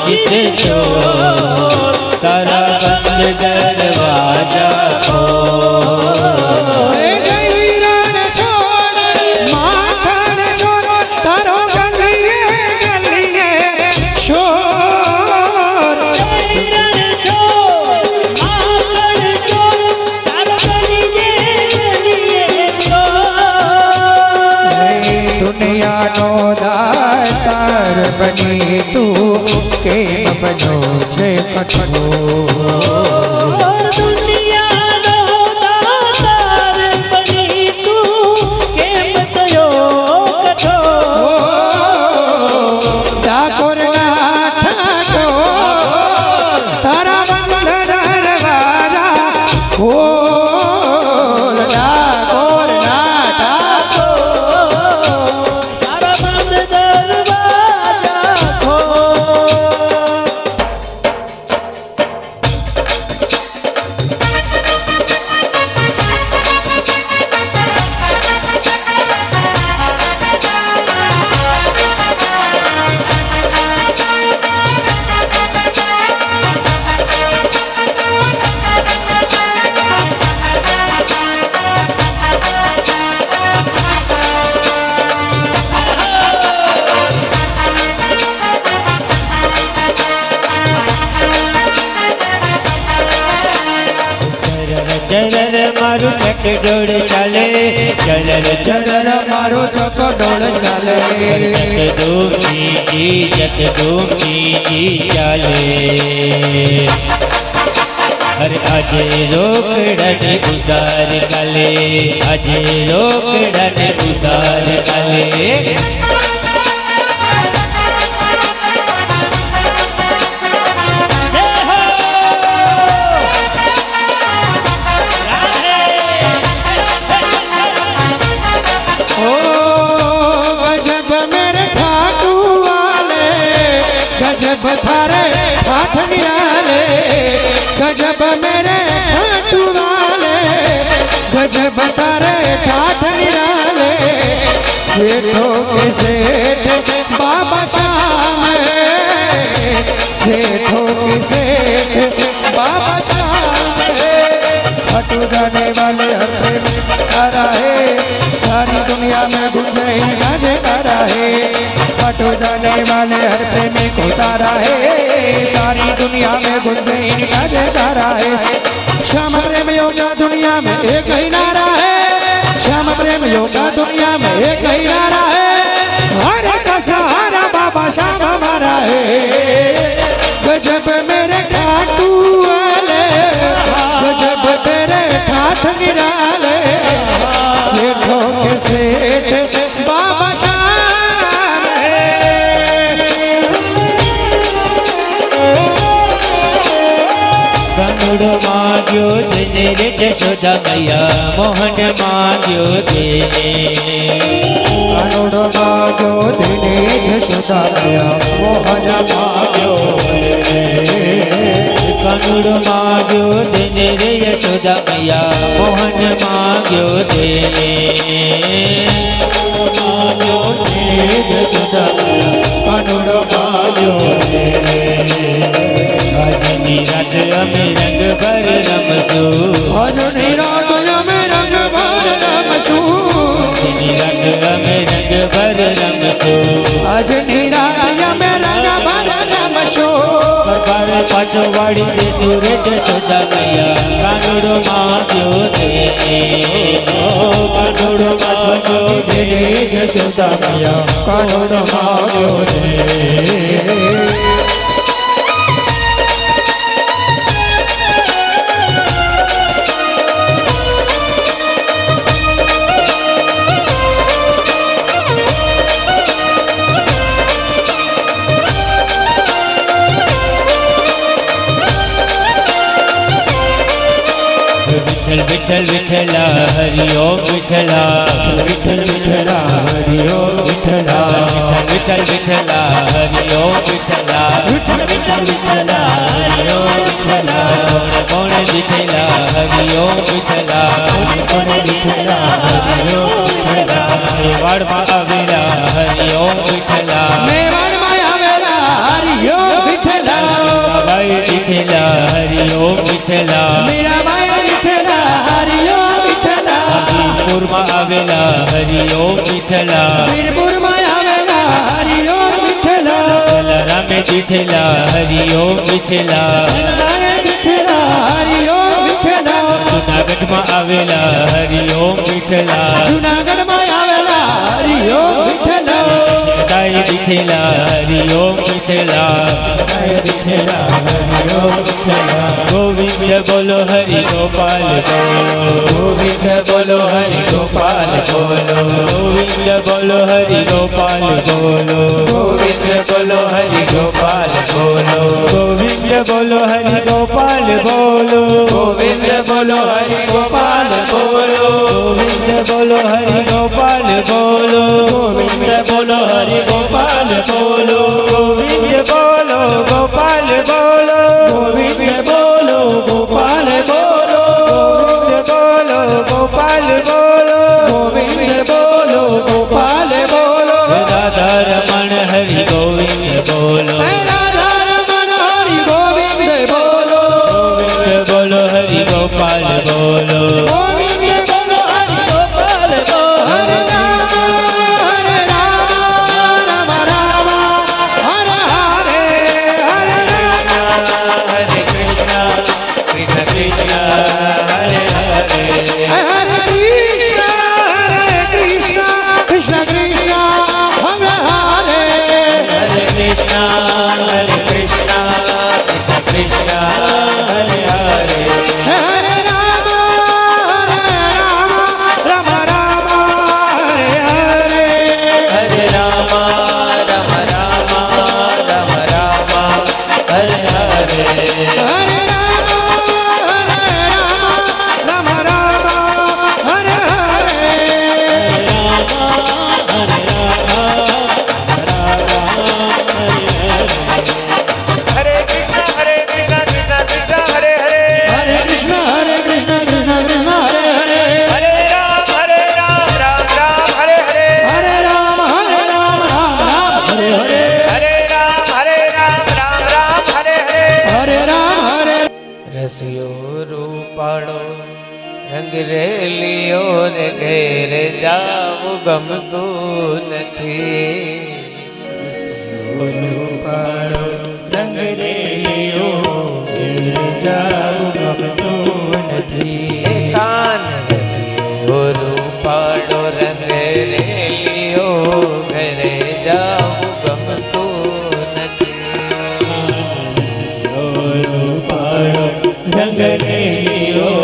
चित चोर तारा बंद दरवाजा खोल। रण छोड़ माखन छोड़ तारो गलिए गलिए शोर। रण छोड़ माखन छोड़ तारो गलिए गलिए शोर। दुनिया नो दातार बनी तू केम बनो छे कठोर। दुनिया नो दातार बनी तू केम थयो कठोर। ठाकोर ना ठाकोर तारा बंद दरवाजा खोल। ठाकोर ना ठाकोर तारा बंद दरवाजा खोल। चरर मारू चकडोळ चाले चरर चरर मारू चकडोळ चाले जगदूमी जी चाले। अरे अजे रोकड़न उतार काले अजे रोकड़न उतार काले। गजब थारे ठाठ निराले गजब मेरे ठाटू वाले गजब थारे ठाठ निराले। सेठों के सेठ बाबा श्याम सेठों के सेठ बाबा श्याम। हटू जाने वाले हर प्रेम तारा है सारी दुनिया में गुंजे गाजे तारा है। हटो जाने वाले हर प्रेमी को तारा है सारी दुनिया में गुंजे इनका जयकारा है। श्याम प्रेम योगा दुनिया में एक ही नारा है श्याम प्रेम योगा दुनिया में एक ही नारा है। हर का सहारा बाबा श्याम हमारा है। गजब मेरे ठाटू वाले गजब तेरे ठाठ निराले सेठों के सेठ बाबा श्याम। कनुड़ मांग्यो देने रे जशोदा मैया मोहन मांग्यो देने। कनुड़ मांग्यो देने जशोदा मैया मोहन मांग्यो देने। कनुड़ मांग्यो देने रे यशोदा मैया मोहन मांग्यो देने। मांग्यो देने जशोदा मैया कनुड़ मांग्यो देने। આજની રાત અમે રંગ ભર રમશું આજની રાત અમે રંગ ભર રમશું આજની રાત અમે રંગ ભર રમશું આજની રાત અમે રંગ ભર રમશું। પરબાર પાછો વાળી દે સૂરજ સોદા મૈયા કાનુડો માગ્યો દે કાનુડો માગ્યો દે જશોદા મૈયા કાનુડો માગ્યો દે। विठ्ठल विठ्ठला हरि ओम विठ्ठला विठ्ठल विठ्ठला हरि ओम विठ्ठला विठ्ठल विठ्ठला हरि ओम विठ्ठला विठ्ठल विठ्ठला हरि ओम विठ्ठला कोण विठ्ठला हरि ओम विठ्ठला कोण विठ्ठला हरि ओम विठ्ठला मेवाड़માં આવેલા હરિ ઓમ વિઠ્ઠલા મેવાડમાં આવેલા હરિ ઓમ વિઠ્ઠલા આવેલા હરિઓમ વિઠ્ઠલા વીરપુરમાં આવેલા હરિઓમ વિઠ્ઠલા જલારામે દીઠેલા હરિઓમ વિઠ્ઠલા હરિઓમ વિઠ્ઠલા જુનાગઢમાં આવેલા હરિઓમ વિઠ્ઠલા જુનાગઢમાં આવેલા હરિઓમ વિઠ્ઠલા સાઈ દીઠેલા હરિઓમ વિઠ્ઠલા ગોવિંદ બોલો હરિ ગોપાલ બોલો ગોવિંદ બોલો હરિ ગોપાલ બોલો ગોવિંદ બોલો હરિ ગોપાલ બોલો ગોવિંદ બોલો હરિ ગોપાલ બોલો ગોવિંદ બોલો હરિ ગોપાલ બોલો ગોવિંદ બોલો હરિ ગોપાલ બોલો ગોવિંદ બોલો હરિ ગોપાલ બોલો ગોવિંદ બોલો હરિ ગોપાલ બોલો ગોવિંદ બોલો ગોપાલ બોલો ગોવિંદ બોલો ગોપાલ બોલો ગોવિંદ બોલો ગોપાલ બોલો ગોવિંદ બોલો ગોપાલ બોલો રાધા રમણ હરિ ગોવિંદ બોલો રાધા રમણ હરિ ગોવિંદ બોલો ગોવિંદ બોલો હરિ ગોપાલ બોલો ગોવિંદ બોલો હરિ ગોપાલ બોલો હરે રામ રામ રામ હરે હરે હરે રામ હરે કૃષ્ણ કૃષ્ણ કૃષ્ણ હરે હરે હરે કૃષ્ણ કૃષ્ણ કૃષ્ણ હરે હરે હરે કૃષ્ણ કૃષ્ણ કૃષ્ણ હરે હરે હરે રામ રામ રામ હરે હરે હરે રામ રામ રામ રામ રામ હરે હરે હરે રામ રામ રામ હરે હરે હરે કૃષ્ણ કૃષ્ણ કૃષ્ણ હરે હરે હરે રામ રામ રામ હરે હરે હરે રામ હરે રસિયો રૂપાળો રંગ રેલિયો ને ઘેર જાવું ગમતું નથી રૂપાળો રંગ રેલિયો ઘેર જાવું ગમતું નથી કાન રસિયો રૂપાળો રંગ રેલિયો ઘરે જાવું ગમતું નથી રંગ રેલિયો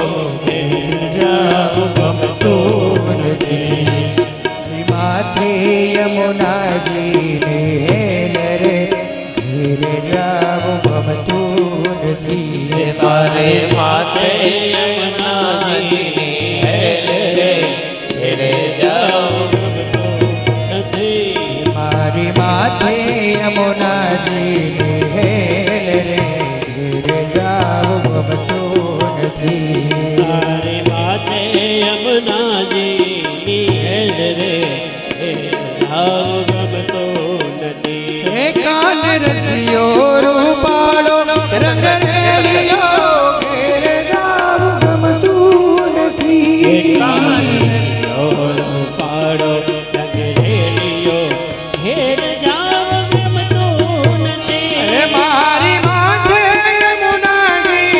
ઘેર જાવું ગમતું નથી માથે યમુનાજી ને રે ઘેર જાવું ગમતું નથી મારે માથે યમુનાજીની હેલ રે ઘેરે જાવું ગમતું નથી મારી માથે યમુનાજી હેલ રે ઘેર જાવું ગમતું નથી મારે માથે યમુનાજીની હેલ રે જાવું ગમતું નથી હે કાન રસિયો રૂપાળો રંગ રેલિયો ઘેર જાવું ગમતું નથી પાડો રંગ રેલિયો ઘેર જાવું ગમતું નથી હે મારી માથે યમુનાજી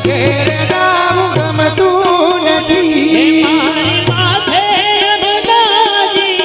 ઘેર જાવું ગમતું નથી મારી માથે યમુનાજી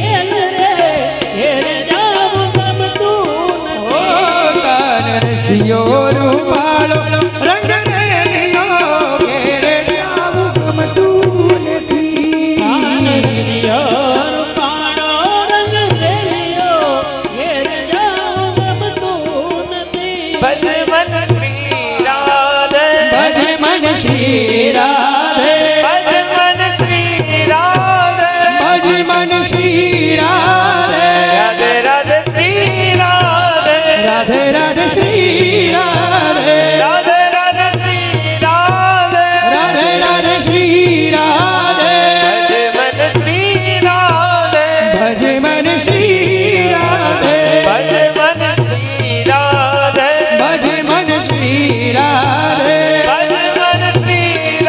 હેલ રે ઘેર જાવું ગમતું ઓ નથી કાન રસિયો રૂપાળો રંગ રેલિયો ઘેર જાવું ગમતું નથી કાન રસિયો રૂપાળો રંગ રેલિયો ઘેર જાવું ગમતું નથી ભજ મન શ્રી રાધે ભજ મન શ્રી રાધે ભજ મન શ્રી રાધે ભજ મન શ્રી રાધે રાધે રાધે શ્રી રાધે રાધે રાધે શ્રી રાધે રાધે રાધે શ્રી રાધે રાધે રાધે શ્રી રાધે ભજ મન શ્રી રાધે ભજ મન શ્રી રાધે ભજ મન શ્રી રાધે ભજ મન શ્રી રાધે ભજ મન શ્રી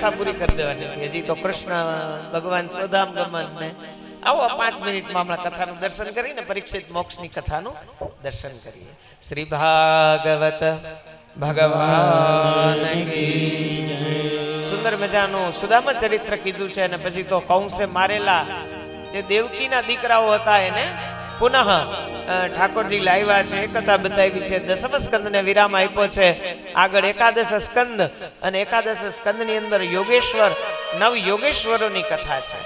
કથા પૂરી કરી દેવાની હજી તો કૃષ્ણ ભગવાન સ્વધામ ગમન ને આવો 5 મિનિટમાં હમણાં કથાનું દર્શન કરીને પરીક્ષિત મોક્ષની કથાનું દર્શન કરીએ શ્રી ભાગવત ભગવાન કી સુંદર મજાનું સુદામા ચરિત્ર કીધું છે અને પછી તો કૌંસે મારેલા જે દેવકીના દીકરાઓ હતા એને પુનઃ ઠાકોરજી લાવ્યા છે એ કથા બતાવી છે દસમ સ્કંદને વિરામ આપ્યો છે આગળ એકાદશ સ્કંદ અને એકાદશ સ્કંદની અંદર યોગેશ્વર નવ યોગેશ્વરોની કથા છે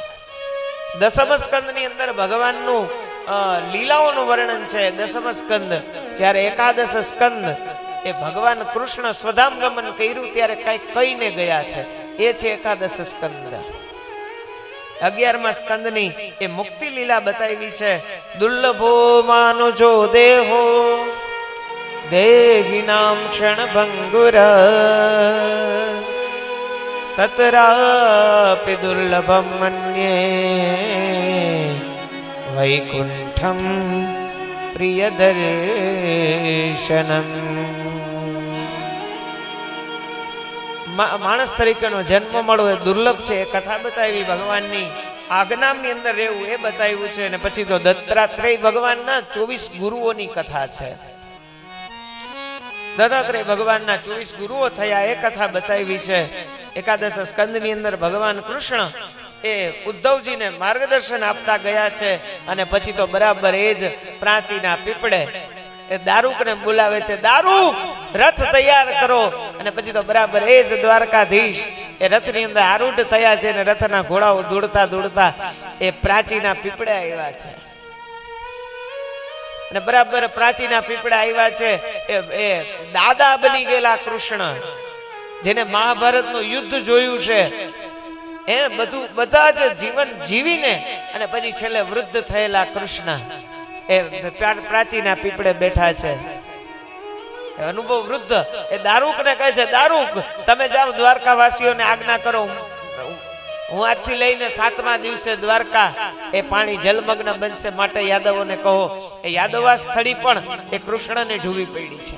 દસમ સ્કંદની અંદર ભગવાનનું લીલાઓનું વર્ણન છે દસમ સ્કંદ જ્યારે એકાદશ સ્કંદ એ ભગવાન કૃષ્ણ સ્વધામ ગમન કર્યું ત્યારે કઈ કહીને ગયા છે એ છે એકાદશ સ્કંદ 11મા સ્કંદની એ મુક્તિ લીલા બતાવી છે દુર્લભો માનુજો દેહો દેહિનામ ક્ષણ ભંગુર તતરાપી દુર્લભમ મન્યે વૈકુંઠમ પ્રિય દર્શનમ માણસ તરીકેનો જન્મ મળવો એ દુર્લભ છે એ કથા બતાવી ભગવાનની આજ્ઞાની અંદર રહેવું એ બતાવ્યું છે અને પછી તો દત્તાત્રેય ભગવાનના 24 ગુરુઓની કથા છે દત્તાત્રેય ભગવાનના 24 ગુરુઓ થયા એ કથા બતાવી છે એકાદશ સ્કંદની અંદર ભગવાન કૃષ્ણ એ ઉદ્ધવજીને માર્ગદર્શન આપતા ગયા છે અને પછી તો બરાબર એ જ પ્રાચીના પીપળે એ દારૂકને બોલાવે છે દારૂક રથ તૈયાર કરો અને પછી તો બરાબર એ જ દ્વારકાધીશ એ રથની અંદર આરૂઢ થયા છે અને રથના ઘોડાઓ દોડતા દોડતા એ પ્રાચીના પીપળે આવ્યા છે અને બરાબર પ્રાચીના પીપળે આવ્યા છે એ દાદા બની ગયેલા કૃષ્ણ જેને મહાભારતનું યુદ્ધ જોયું છે એ બધું બધા જ જીવન જીવીને અને પછી છેલ્લે વૃદ્ધ થયેલા કૃષ્ણ એ પ્રાચીના પીપળે બેઠા છે અનુભવ વૃદ્ધ એ દારૂકને કહે છે દારૂક તમે જાઓ દ્વારકાવાસીઓને આજ્ઞા કરો હું આજથી લઈને 7મા દિવસે દ્વારકા એ પાણી જલમગ્ન બનશે માટે યાદવોને કહો એ યાદવા સ્થળી પણ એ કૃષ્ણને જોવી પડી છે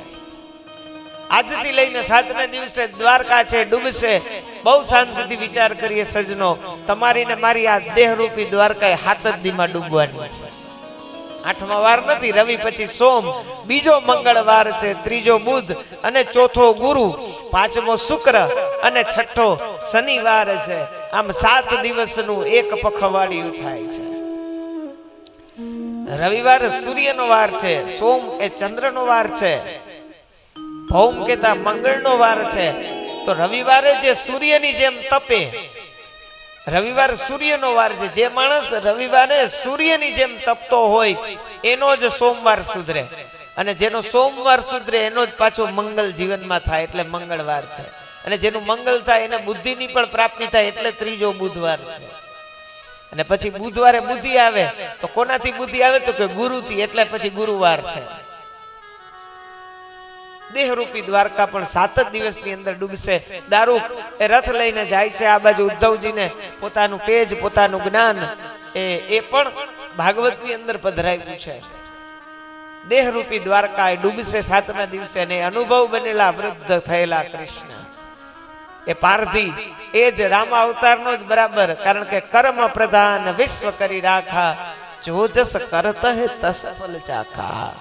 આજથી લઈને 7મા દિવસે દ્વારકા છે ડૂબશે બહુ શાંતિથી વિચાર કરીએ સજનો તમારી ને મારી આ દેહરૂપી દ્વારકા 7 દીમાં ડૂબવાની છે 8મા વાર નથી રવિ પછી સોમ બીજો મંગળવાર છે ત્રીજો બુધ અને ચોથો ગુરુ 5મો શુક્ર અને 6ઠો શનિવાર છે આમ 7 દિવસનું એક પખવાડિયું થાય છે રવિવાર સૂર્યનો વાર છે સોમ એ ચંદ્રનો વાર છે ભૌમ કેતા મંગળનો વાર છે તો રવિવારે જે સૂર્યની જેમ તપે રવિવાર સૂર્યનો વાર છે જે માણસ રવિવારે સૂર્યની જેમ તપતો હોય એનો જ સોમવાર સુધરે અને જેનો સોમવાર સુધરે એનો જ પાછો મંગલ જીવનમાં થાય એટલે મંગળવાર છે અને જેનું મંગલ થાય એને બુદ્ધિની પણ પ્રાપ્તિ થાય એટલે ત્રીજો બુધવાર છે અને પછી બુધવારે બુદ્ધિ આવે તો કોનાથી બુદ્ધિ આવે તો કે ગુરુથી એટલે પછી ગુરુવાર છે દેહરૂપી દ્વારકા પણ 7 જ દિવસની અંદર ડૂબશે દારૂક એ રથ લઈને જાય છે આ બાજુ ઉદ્ધવજીને પોતાનું તેજ પોતાનું જ્ઞાન એ પણ ભાગવતની અંદર પધરાવ્યું છે દેહરૂપી દ્વારકા એ ડૂબશે 7મા દિવસે અને અનુભવ બનેલા વૃદ્ધ થયેલા કૃષ્ણ એ પારધી એ જ રામ અવતારનો જ બરાબર કારણ કે કર્મ પ્રધાન વિશ્વ કરી રાખા જો જસ કરત હે તસ ફલ ચાખા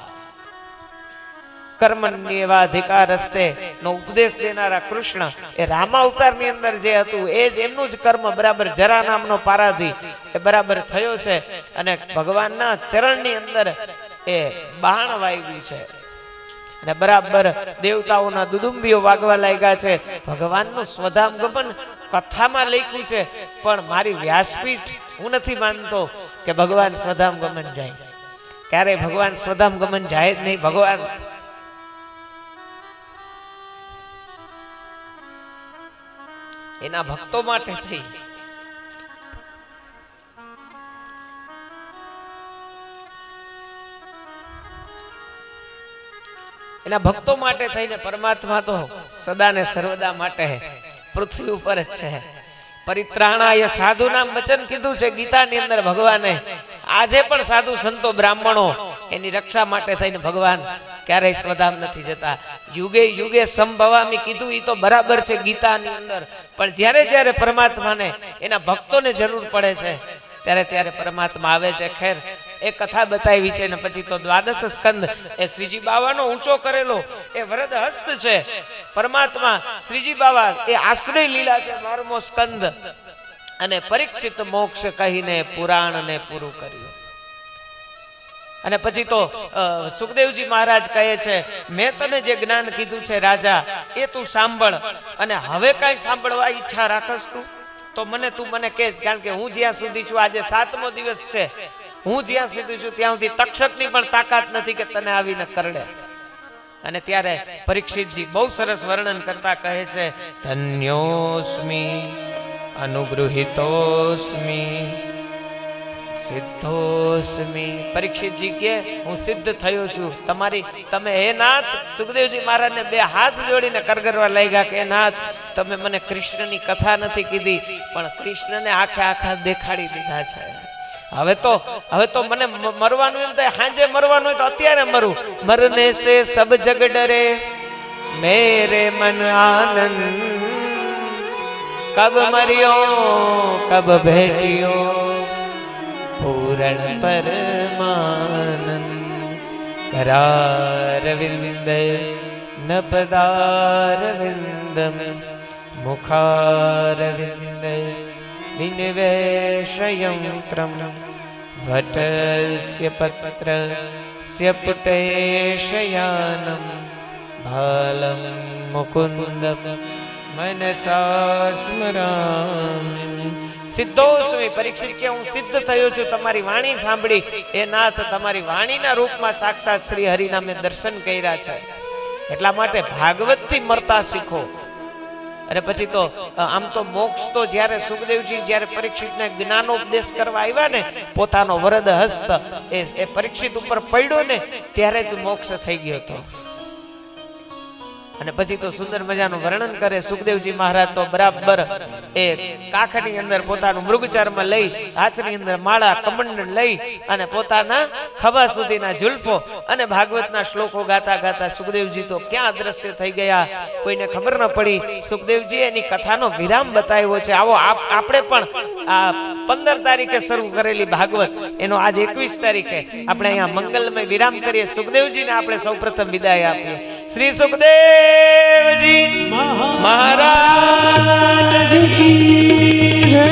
કર્મન્યવાધિકાર રસ્તે નો ઉપદેશ દેનારા કૃષ્ણ એ રામાવતાર ની અંદર જે હતું એ જ એમનું જ કર્મ બરાબર જરા નામનો પારાધી એ બરાબર થયો છે અને ભગવાનના ચરણની અંદર એ બાણ વાગ્યું છે અને બરાબર દેવતાઓના દુદુંબીઓ વાગવા લાગ્યા છે ભગવાનનું સ્વધામ ગમન કથામાં લખ્યું છે પણ મારી વ્યાસપીઠ હું નથી માનતો કે ભગવાન સ્વધામ ગમન જાય ક્યારે ભગવાન સ્વધામ ગમન જાય જ નહીં ભગવાન એના ભક્તો માટે થઈ એના ભક્તો માટે થઈને પરમાત્મા તો સદા ને સર્વદા માટે પૃથ્વી ઉપર જ છે પરિત્રાણાય સાધુના વચન કીધું છે ગીતાની અંદર ભગવાને આજે પણ સાધુ સંતો બ્રાહ્મણો એની રક્ષા માટે થઈને ભગવાન ક્યારેય સ્વધામ નથી જતા. યુગે યુગે સંભવામી કીધું એ તો બરાબર છે ગીતાની અંદર, પણ જ્યારે જ્યારે પરમાત્માને એના ભક્તોને જરૂર પડે છે ત્યારે ત્યારે પરમાત્મા આવે છે. ખેર એ કથા બતાવી છે ને પછી તો દ્વાદશ સ્કંદ એ શ્રીજી બાવાનો ઊંચો કરેલો એ વરદ હસ્ત છે. પરમાત્મા શ્રીજી બાવા એ આશ્રય લીલા છે 12મો સ્કંદ, અને પરીક્ષિત મોક્ષ કહીને પુરાણને પૂરું કર્યું. અને પછી તો સુખદેવજી મહારાજ કહે છે મેં તને જે જ્ઞાન કીધું છે રાજા એ તું સાંભળ, અને હવે કઈ સાંભળવા ઈચ્છા રાખસ તું તો તું મને કહે, કારણ કે હું જ્યાં સુધી છું, આજે 7મો દિવસ છે, હું જ્યાં સુધી છું ત્યાં સુધી તક્ષકની પણ તાકાત નથી કે તને આવીને કરડે. અને ત્યારે પરીક્ષિતજી બહુ સરસ વર્ણન કરતા કહે છે ધન્યોસ્મિ અનુગૃહિતોસ્મિ સિદ્ધોસ્મિ. પરીક્ષિતજી કે હું સિદ્ધ થયો છું. તમે હે નાથ, સુખદેવજી મહારાજને 2 હાથ જોડીને કરગરવા લાગ્યા કે નાથ, તમે મને કૃષ્ણની કથા નથી કીધી પણ કૃષ્ણને આખા દેખાડી દીધા છે. હવે તો મને મરવાનું એમ થાય, હાંજે મરવાનું હોય તો અત્યારે મરું. મરને સે સબ જગ ડરે મેરે મન આનંદ, કબ મરિયો કબ ભેટિયો પૂરણ પરમાનંદ. करारविंद नपदारविंदम मुखारविंद विनिवेशयंत्रम वटस्य पत्रस्य पुटेशयानम भालं मुकुंदम मनसा स्मरामि. સિદ્ધોસ્મી. પરીક્ષિત કે હું સિદ્ધ થયો છું તમારી વાણી સાંભળી. એ નાથ, તમારી વાણીના રૂપમાં સાક્ષાત શ્રી હરિના મેં દર્શન કર્યા છે. એટલા માટે ભાગવતથી મરતા શીખો. અને પછી તો આમ તો મોક્ષ તો જ્યારે સુખદેવજી જ્યારે પરીક્ષિતને જ્ઞાનોપદેશ કરવા આવ્યા ને, પોતાનો વરદ હસ્ત એ પરીક્ષિત ઉપર પડ્યો ને ત્યારે જ મોક્ષ થઈ ગયો હતો. અને પછી તો સુંદર મજાનું વર્ણન કરે સુખદેવજી મહારાજ તો બરાબર એ કાખની અંદર પોતાનું મૃગચર્મ લઈ, હાથની અંદર માળા કમંડ લઈ અને પોતાના ખભા સુધીના ઝુલ્ફો અને ભાગવતના શ્લોકો ગાતા ગાતા સુખદેવજી તો ક્યાં દ્રશ્ય થઈ ગયા, કોઈને ખબર ન પડી. સુખદેવજી એની કથાનો વિરામ બતાવ્યો છે. આવો આપણે પણ આ 15 તારીખે શરૂ કરેલી ભાગવત એનો આજ 21 તારીખે આપણે અહીંયા મંગલમય વિરામ કરીએ. સુખદેવજીને આપણે સૌપ્રથમ વિદાય આપીએ. શ્રી સુખદેવજી મહારાજ કી જય.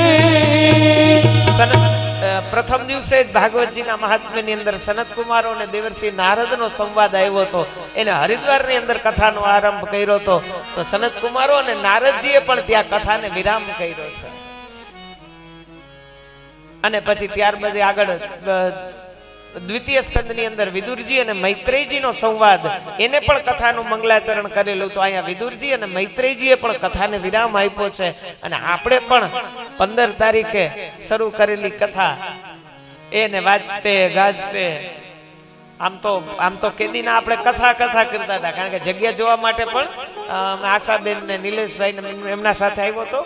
પ્રથમ દિવસે ભાગવતજીના મહાત્મ્યની અંદર સનત કુમારો અને દેવર્ષિ નારદનો સંવાદ આવ્યો હતો. એને હરિદ્વારની અંદર કથાનો આરંભ કર્યો હતો. તો સનત કુમારો અને નારદજીએ પણ ત્યાં કથાને વિરામ કર્યો છે. અને પછી ત્યારબાદ આગળ દ્વિતીય સ્કંદની અંદર વિદુરજી અને મૈત્રેયજીનો સંવાદ, એને પણ કથાનું મંગલાચરણ કરેલું. તો અહીંયા વિદુરજી અને મૈત્રેયજીએ પણ કથાને વિરામ આપ્યો છે. અને આપણે પણ 15 તારીખે શરૂ કરેલી કથા એને વાંચતે ગાજતે આમ તો કેદીના આપણે કથા કરતા હતા, કારણ કે જગ્યા જોવા માટે પણ આશાબેન ને નિલેશભાઈ ને એમના સાથે આવ્યો હતો.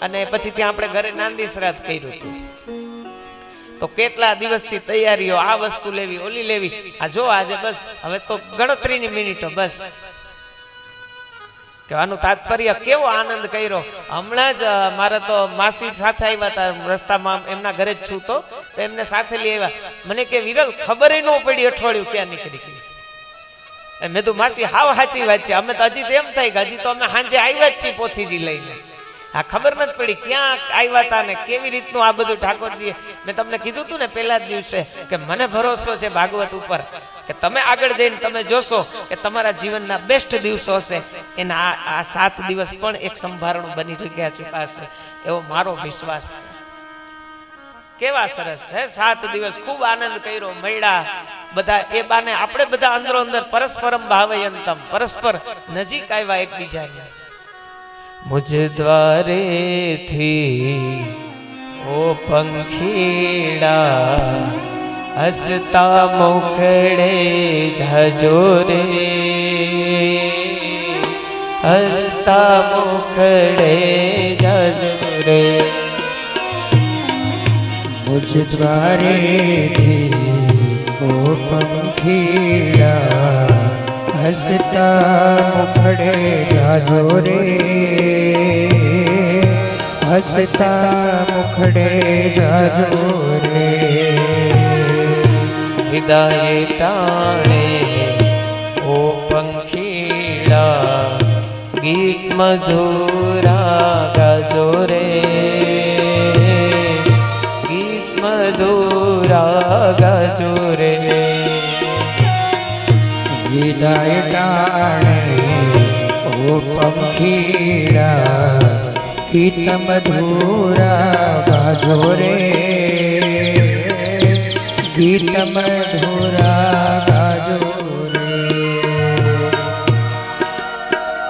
અને પછી ત્યાં આપણે ઘરે નાંદી શ્રાદ્ધ કર્યું હતું. તો કેટલા દિવસથી તૈયારીઓ, આ વસ્તુ લેવી, ઓલી લેવી. આ જો આજે બસ હવે તો ગણતરીની મિનિટો બસ. કહેવાનું તાત્પર્ય કેવો આનંદ કર્યો. હમણાં જ મારા તો માસી સાથે આવ્યા હતા, રસ્તામાં એમના ઘરે જ છું તો એમને સાથે લઈ આવ્યા. મને કે વિરલ ખબર ન પડી અઠવાડિયું ક્યાં નીકળી ગયું. મેં તો માસી હાવ સાચી વાત છે, અમે તો હજી તો એમ થાય કે હજી તો અમે સાંજે આવ્યા જ છીએ પોથીજી લઈને. આ ખબર નથી પડી ક્યાં આવ્યા હતા ને કેવી રીતનું આ બધું. ઠાકોરજી મેં તમને કીધું હતું ને પહેલા જ દિવસે કે મને ભરોસો છે ભાગવત ઉપર કે તમે આગળ જઈને તમે જોશો કે તમારા જીવનના બેસ્ટ દિવસો હશે. એના આ 7 દિવસ પણ એક સંભારણું બની ચૂક્યા ચૂકાશે એવો મારો વિશ્વાસ છે. કેવા સરસ હે 7 દિવસ ખૂબ આનંદ કર્યો, મળ્યા બધા. એ બાને આપણે બધા અંદરો અંદર પરસ્પરમ ભાવયંતમ, પરસ્પર નજીક આવ્યા એકબીજાને. મુજ દ્વારે થી ઓ પંખીડા હસતા મોખડે જાજો રે, હસતા મોખડે જાજો રે. મુજ દ્વારે થી ઓ પંખીડા હસતા મુખડે જાજો રે, હસતા મુખડે જાજો રે. હૃદય ટાણે ઓ પંખીડા ગીત મધુરા ગાજો રે, ગીત મધુરા ગાજો રે. વિદાય ટાણે ઓ પંખીડા ગીત મધુરા ગાજો રે, ગીત મધુરા ગાજો રે.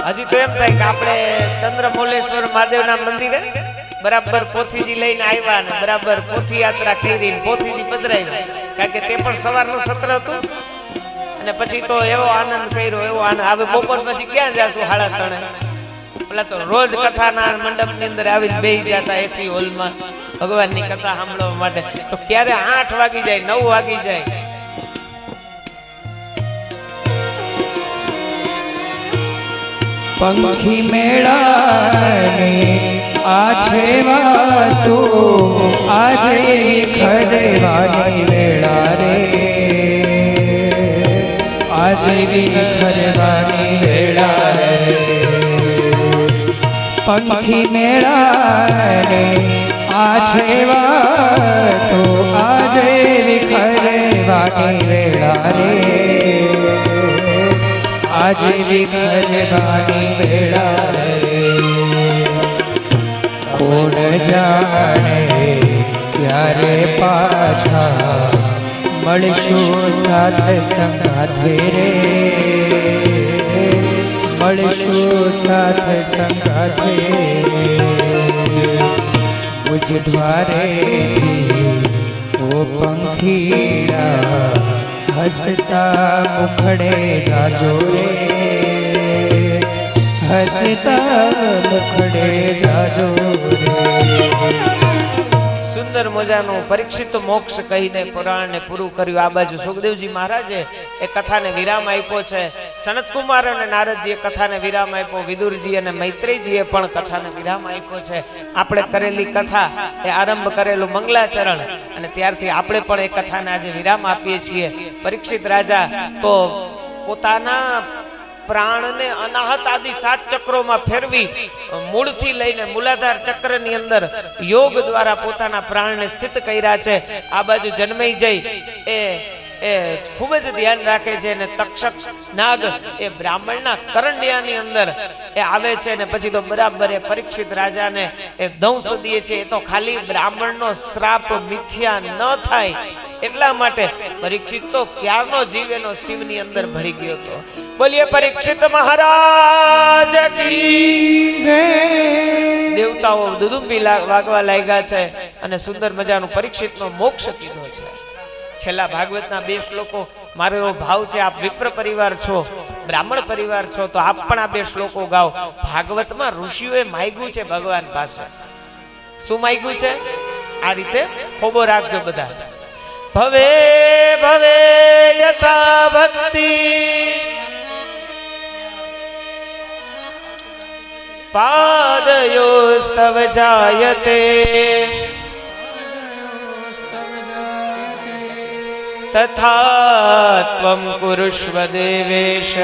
હજી તો એમ થાય કે આપણે ચંદ્રમૌલેશ્વર મહાદેવના મંદિરે બરાબર પોથીજી લઈને આવ્યા ને બરાબર પોથી યાત્રા કરી પોથીજી પધરાવી, કારણ કે તે પણ સવારનું સત્ર હતું અને પછી તો એવો આનંદ કર્યો, એવો આનંદ. હવે બપોર પછી ક્યાં જાશું? 3:30 પેલા તો રોજ કથાના મંડપની અંદર આવીને બેસી જતા એસી હોલમાં ભગવાનની કથા સાંભળવા માટે. તો ક્યારે 8 વાગી જાય, 9 વાગી જાય. પંખી મેળાને આછે વાતો આજે વિખરવાની વેળા રે, આજે વિખરવાની વેળા રે. પંખી મેળાને આછે વાતો આજે વિખરવાની વેળા રે, આજે વિખરવાની વેળા રે. કોણ જાણે ક્યારે પાછા મળશું સાથે સંગાથે રે, મળશું સાથે સંગાથે મુજ દ્વારે ઓ પંખીડા હસતા મુખડે જાજો રે, હસતા મુખડે જાજો રે. સુંદર મજાનું પરીક્ષિત મોક્ષ કહીને પુરાણને પૂરું કર્યું. આ બાજુ સુખદેવજી મહારાજે એ કથાને વિરામ આપ્યો છે. સનત કુમાર અને નારદજીએ કથાને વિરામ આપ્યો, વિદુરજી અને મૈત્રેયજીએ પણ કથાને વિરામ આપ્યો છે. આપણે કરેલી કથા એ આરંભ કરેલું મંગલાચરણ અને ત્યારથી આપણે પણ એ કથાને આજે વિરામ આપીએ છીએ. પરીક્ષિત રાજા તો પોતાના પ્રાણને અનાહત આદિ 7 ચક્રોમાં ફેરવી મૂળથી લઈને મૂલાધાર ચક્રની અંદર યોગ દ્વારા પોતાના પ્રાણને સ્થિત કર્યા છે. આ બાજુ જન્મેજય એ ખૂબ જ ધ્યાન રાખે છે અને તક્ષક નાગ એ બ્રાહ્મણના કરંડિયાની અંદર એ આવે છે અને પછી તો બરાબર એ પરીક્ષિત રાજાને એ દંશ દે છે. એ તો ખાલી બ્રાહ્મણનો શ્રાપ મિથ્યા ન થાય એટલા માટે પરીક્ષિત તો ક્યારનો જીવ એનો શિવની અંદર ભળી ગયો હતો. બોલીએ પરીક્ષિત મહારાજ કી જય. દેવતાઓ દુદુંબી વાગવા લાગ્યા છે અને સુંદર મજાનું પરીક્ષિતનો મોક્ષ કીધો છે. છેલ્લા ભાગવતના 2 શ્લોકો મારો એવો ભાવ છે, આપ વિપ્ર પરિવાર છો, બ્રાહ્મણ પરિવાર છો, તો આપ પણ આ 2 શ્લોકો ગાઓ. ભાગવતમાં ઋષિઓએ માંગ્યું છે ભગવાન પાસે. શું માંગ્યું છે? આ રીતે ખોબો રાખજો બધા. ભવે ભવે યથા ભક્તિ પાદયોસ્તવ જાયતે તથા ત્વં કુરુષ્વ દેવેશ,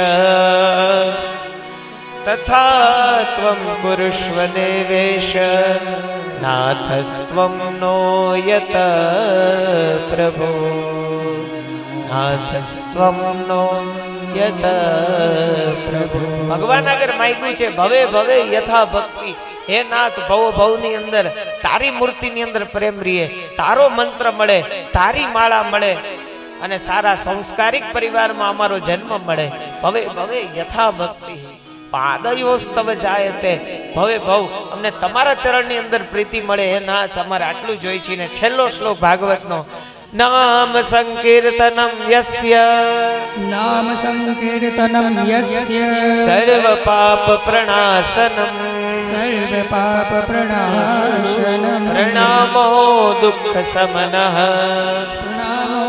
તથા ત્વં કુરુષ્વ દેવેશ નાથસ્ત્વં નો યત પ્રભો, નાથસ્ત્વં નો યત પ્રભો. ભગવાન આગળ માંગ્યું છે ભવે ભવે યથા ભક્તિ. હે નાથ, ભવ ભવની અંદર તારી મૂર્તિની અંદર પ્રેમ રીએ, તારો મંત્ર મળે, તારી માળા મળે અને સારા સંસ્કારિક પરિવારમાં અમારો જન્મ મળે. ભવે ભવે યથા ભક્તિ પાદયોસ્તવ જાયતે. ભવે ભવ અમને તમારા ચરણની અંદર પ્રીતિ મળે. હે નાથ, અમારે આટલું જોઈ છે. ને છેલ્લો શ્લોક ભાગવતનો, નામ સંકીર્તનમ યસ્ય, નામ સંકીર્તનમ યસ્ય સર્વ પાપ પ્રણાશનમ, સર્વ પાપ પ્રણાશનમ, પ્રણામો દુઃખ સમનઃ, પ્રણામો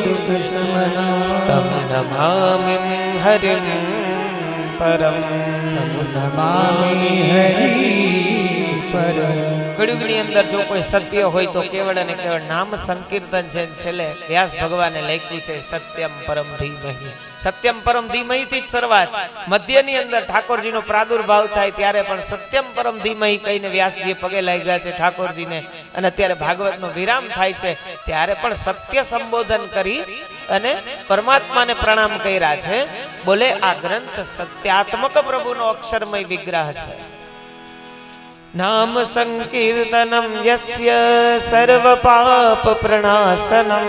દુઃખ શમના તમ નમામિ હરિમ પરમ નમામિ હરિ પરમ કળિયુગની અંદર જો કોઈ સત્ય હોય તો કેવળ અને કેવળ નામ સંકીર્તન છે. છેલ્લે વ્યાસ ભગવાને લખ્યું છે સત્યમ પરમ ધીમહિ. સત્યમ પરમ ધીમહિ થી જ શરૂઆત. મધ્યની અંદર ઠાકોરજીનો પ્રાદુર્ભાવ થાય ત્યારે પણ સત્યમ પરમ ધીમહિ કહીને વ્યાસજી પગે લાગ્યા છે ઠાકોરજીને. અને અત્યારે ભાગવતનો વિરામ થાય છે ત્યારે પણ સત્ય સંબોધન કરી અને પરમાત્માને પ્રણામ કર્યા છે. બોલે આ ગ્રંથ સત્યાત્મક પ્રભુનો અક્ષરમય વિગ્રહ છે. નામ સંકીર્તનમ યસ્ય સર્વ પાપ પ્રણાશનમ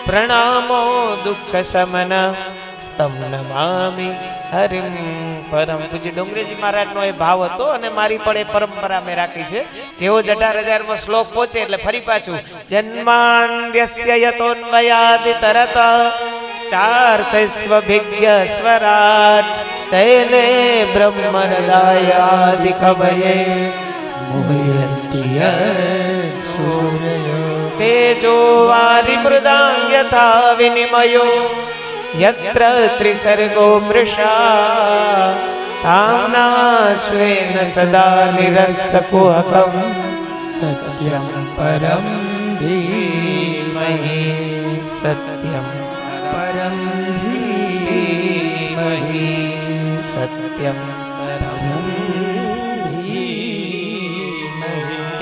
પ્રણામો દુઃખ શમન સ્તમ નમામિ હરિમ પરમ. પૂજ્ય ડુંગરેજી મહારાજનો એ ભાવ હતો અને મારી પણ એ પરંપરા મેં રાખી છે. જેવો જ 18,000 શ્લોક પહોંચે એટલે ફરી પાછું જન્માંદ્યસ્ય યતોન્વયાદિ તરત ચાર્થસ્વભિજ્ઞ સ્વરાટ તૈલે બ્રહ્મરદાયાદિ કવયે મુહ્યંતિ સૂર્ય તેજો વારિ મૃદાં યથા વિનિમયો યત્ર ત્રિસર્ગો મૃષા તામ્ના સ્વેન સદા નિરસ્તકુહકમ સત્યમ પરમ ધીમહિ સત્યમ પરમ ધીમહિ સત્યમ પરમ ધીમહિ.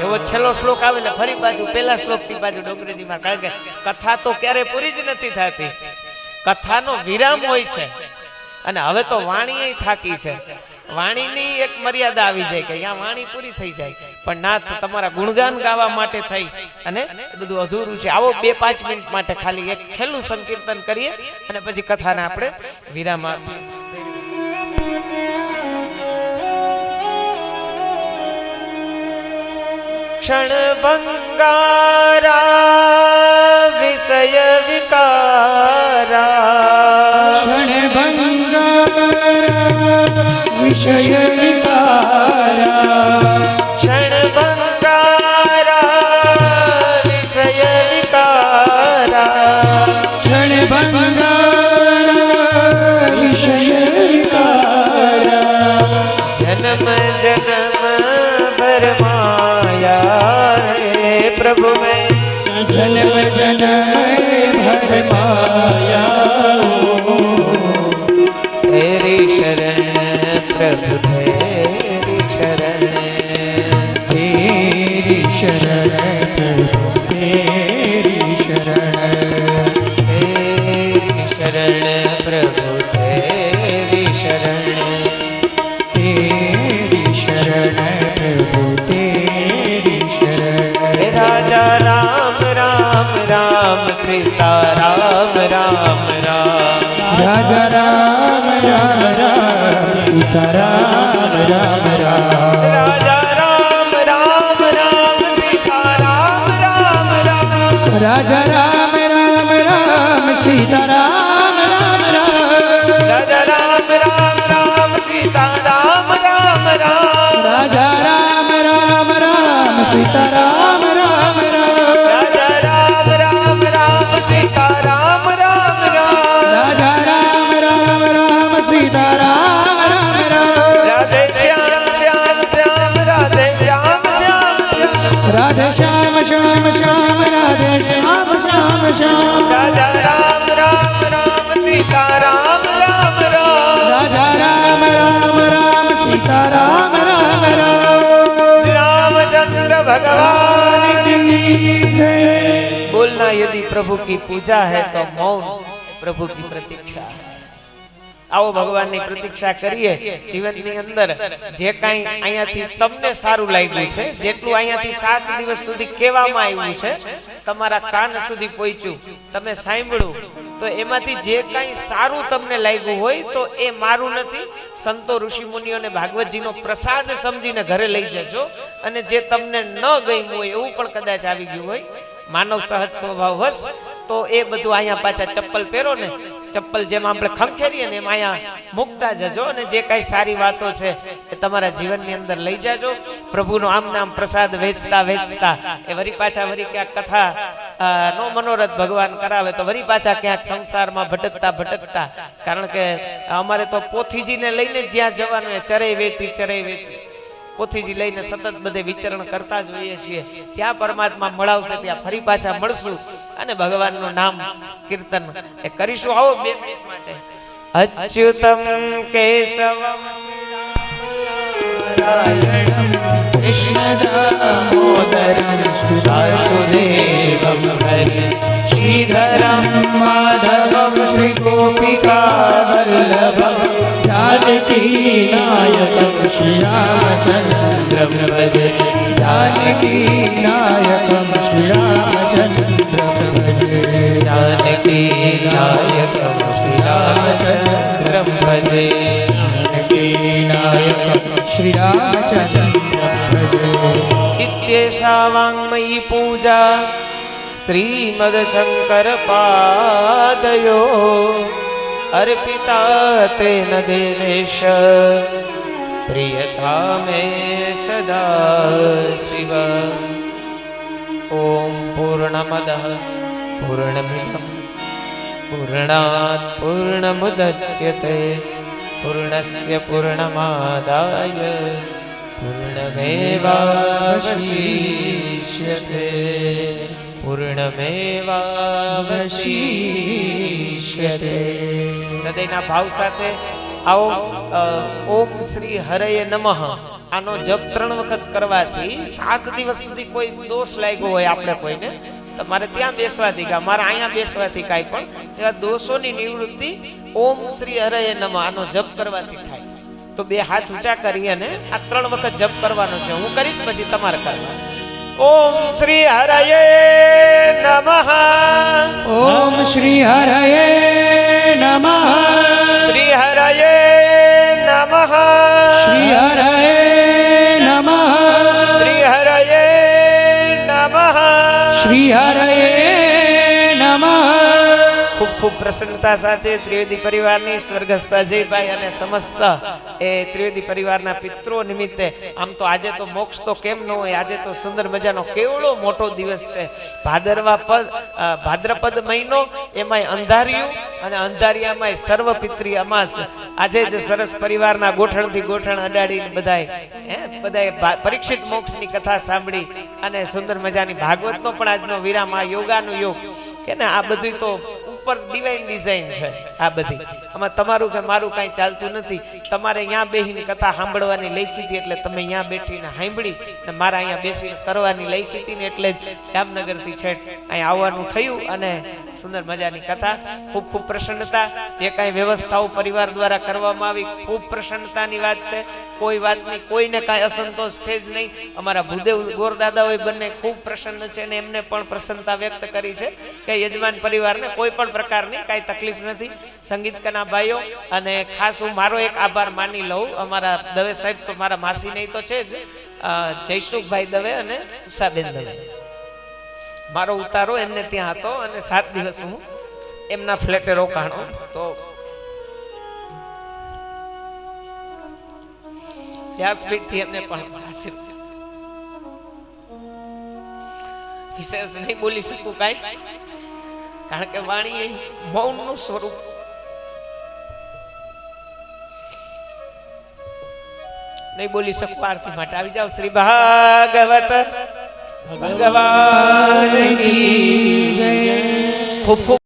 એવો છેલ્લો શ્લોક આવે ને ફરી પાછું પેલા શ્લોક થી પાછું ડોંગરેજીમાં. કારણ કે કથા તો ક્યારે પૂરી જ નથી થતી, કથાનો વિરામ હોય છે. અને હવે તો વાણી થાકી છે. વાણીની એક મર્યાદા આવી જાય કે અહીંયા વાણી પૂરી થઈ જાય, પણ ના તમારા ગુણગાન ગાવા માટે થઈ અને બધું અધૂરું છે. આવો 2-5 મિનિટ માટે ખાલી એક છેલ્લું સંકીર્તન કરીએ અને પછી કથાને આપણે વિરામ આપીએ. ક્ષણભંગારા વિષય વિકારા ક્ષણભંગારા વિષય વિકારા ક્ષણભંગારા વિષય વિકારા ક્ષણભંગારા વિષય વિકારા જન્મ જન્મ ભર માયા હે પ્રભુ મેં જન્મ જન્મ ભર માયા तेरी शरण प्रभु तेरी शरण तेरी शरण प्रभु तेरी शरण तेरी शरण प्रभु तेरी शरण तेरी शरण प्रभु तेरी शरण राजा राम राम राम सीता राम राम राम राजा राम राम राम सीता राम राम राम राजा राम राम राम सीता राम राम राम राजा राम राम राम सीता राम राम राम राजा राम राम राम सीता राम राम राम राजा राम राम राम सीता राम राम राम राजा राम राम राम सीता राम राम राम राजा राम राम राम सीता राम राम राम राधे श्याम श्याम श्याम राधे श्याम श्याम श्याम राधे श्याम श्याम श्याम राधे श्याम श्याम श्याम राजा राम राम राम सीता राम राम राम राजा राम राम राम सीता राम राम राम रामचंद्र भगवान की जय। बोलना यदि प्रभु की पूजा है तो मौन प्रभु की प्रतीक्षा है। आओ भगवान ની પ્રતીક્ષા કરીએ જીવનની અંદર જે કાઈ અહીંયાથી તમને સારું લાગ્યું છે, જેટલું અહીંયાથી 7 દિવસ સુધી કહેવામાં આવ્યું છે, તમારા કાન સુધી પહોંચ્યું, તમે સાંભળ્યું, તો એમાંથી જે કાઈ સારું તમને લાગ્યું હોય તો એ મારું નથી, સંતો ઋષિ મુનિઓને ભાગવતજીનો પ્રસાદ સમજીને ઘરે લઈ જજો. અને જે તમને ન ગમ્યું હોય એવું પણ કદાચ આવી ગયું હોય માનવ સહજ સ્વભાવ વશ, તો એ બધું અહીંયા પાછા ચપ્પલ પહેરો ને, ચપ્પલ જેમ આપણે ખંખેરીએ ને એમ અહીંયા મૂકતા જજો. અને જે કાંઈ સારી વાતો છે એ તમારા જીવનની અંદર લઈ જાજો. પ્રભુનો આમ નામ પ્રસાદ વેચતા વેચતા એ વરી પાછા વરી ક્યાંક કથા નો મનોરથ ભગવાન કરાવે તો વળી પાછા ક્યાંક સંસારમાં ભટકતા કારણ કે અમારે તો પોથીજીને લઈને જ્યાં જવાનું એ ચરે વેતી પોથીજી લઈને સતત બધે વિચરણ કરતા જોઈએ છીએ ત્યાં પરમાત્મા મળાવશે ત્યાં ફરી પાછા મળશું અને ભગવાનનું નામ કીર્તન એ કરીશું. આવો 2 મિનિટ માટે અચ્યુતમ કેશવમ કૃષ્ણ દામોદરમ વાસુદેવમ હરે શ્રીધરમ માધવમ શ્રી ગોપિકા વલ્લભમ જાનકી નાયકમ શ્રી રામચંદ્રમ ભજે જાનકી નાયકમ શ્રી રામચંદ્રમ ભજે જાનકી નાયકમ શ્રી રામચંદ્રમ ભજે श्री रामचंद्र भजे. इत्येषा वाङ्मयी पूजा श्रीमद शंकर पादयो अर्पिता तेन देवेश प्रियता मे सदा शिव. ओम पूर्णमदः पूर्णमिदं पूर्णात् पूर्णमुदच्यते पूर्णस्य पूर्णमादाय पूर्णमेवावशिष्यते પૂર્ણમેવાવશિષ્યતે. હૃદયના ભાવ સાથે આવો ઓમ શ્રી હરયે નમઃ આનો જપ 3 વખત કરવાથી 7 દિવસ સુધી કોઈ દોષ લાગ્યો હોય આપણે કોઈને તમારે ત્યાં બેસવાથી કે અમારે અહીંયા બેસવાથી કાંઈ પણ એવા દોષોની નિવૃત્તિ ઓમ શ્રી હરયે નમઃ આનો જપ કરવાથી થાય. તો 2 હાથ ઊંચા કરી અને આ 3 વખત જપ કરવાનો છે. હું કરીશ પછી તમારે કરવાનું. ઓમ શ્રી હરયે નમઃ ओम श्री हरये नमः શ્રી હરયે નમઃ श्री हरये नमः શ્રી હરયે નમઃ श्री हरये नमः. ખૂબ ખૂબ પ્રશંસા સાથે ત્રિવેદી પરિવારની સ્વર્ગસ્થ અજયભાઈ અને સમસ્ત એ ત્રિવેદી પરિવારના પિતૃઓ નિમિત્તે આમ તો આજે તો મોક્ષ તો કેમ ન હોય, આજે તો સુંદર મજાનો કેવડો મોટો દિવસ છે. ભાદ્રપદ મહિનો એમાંય અંધારિયું અને અંધારિયામાંય સર્વ પિતૃ અમાસ. આજે જ સરસ પરિવારના ગોઠણથી ગોઠણ અડાડીને બધાએ પરીક્ષિત મોક્ષની કથા સાંભળી અને સુંદર મજાની ભાગવતનો પણ આજનો વિરામ, આ યોગાનું યોગ કે ને આ બધું તો ઉપર ડિવાઇન ડિઝાઇન છે. આ બધી આમાં તમારું કે મારું કાંઈ ચાલતું નથી. તમારે અહીંયા બેસીને કથા સાંભળવાની લખી હતી એટલે તમે અહીંયા બેઠીને સાંભળી ને મારા અહીંયા બેસીને કરવાની લખી હતી ને એટલે જ જામનગરથી છેટ અહીંયા આવવાનું થયું અને સુંદર મજાની કથા. ખૂબ ખૂબ પ્રસન્નતા. જે કાંઈ વ્યવસ્થાઓ પરિવાર દ્વારા કરવામાં આવી ખૂબ પ્રસન્નતાની વાત છે. કોઈ વાતની કોઈને કાંઈ અસંતોષ છે જ નહીં. અમારા ભૂદેવ ગોરદાદાઓએ બંને ખૂબ પ્રસન્ન છે અને એમને પણ પ્રસન્નતા વ્યક્ત કરી છે કે યજમાન પરિવારને કોઈ પણ પ્રકારની કાંઈ તકલીફ નથી. સંગીતકારના ભાઈઓ અને ખાસ હું મારો એક આભાર માની લઉં. અમારા દવે સાહેબ તો મારા માસી નહીં તો છે જ, જયસુખભાઈ દવે અને ઉષાબેન દવે. મારો ઉતારો એમને ત્યાં હતો અને 7 દિવસ હું એમના ફ્લેટે રોકાણો. તો વ્યાસપીઠથી એમને પણ વિશેષ નહીં બોલી શકું કાંઈ, કારણ કે વાણી મૌનનું સ્વરૂપ. નહીં બોલી શકું. આરતી માટે આવી જાઓ. શ્રી ભાગવત ભગવાન કી જય. ખૂબ ખૂબ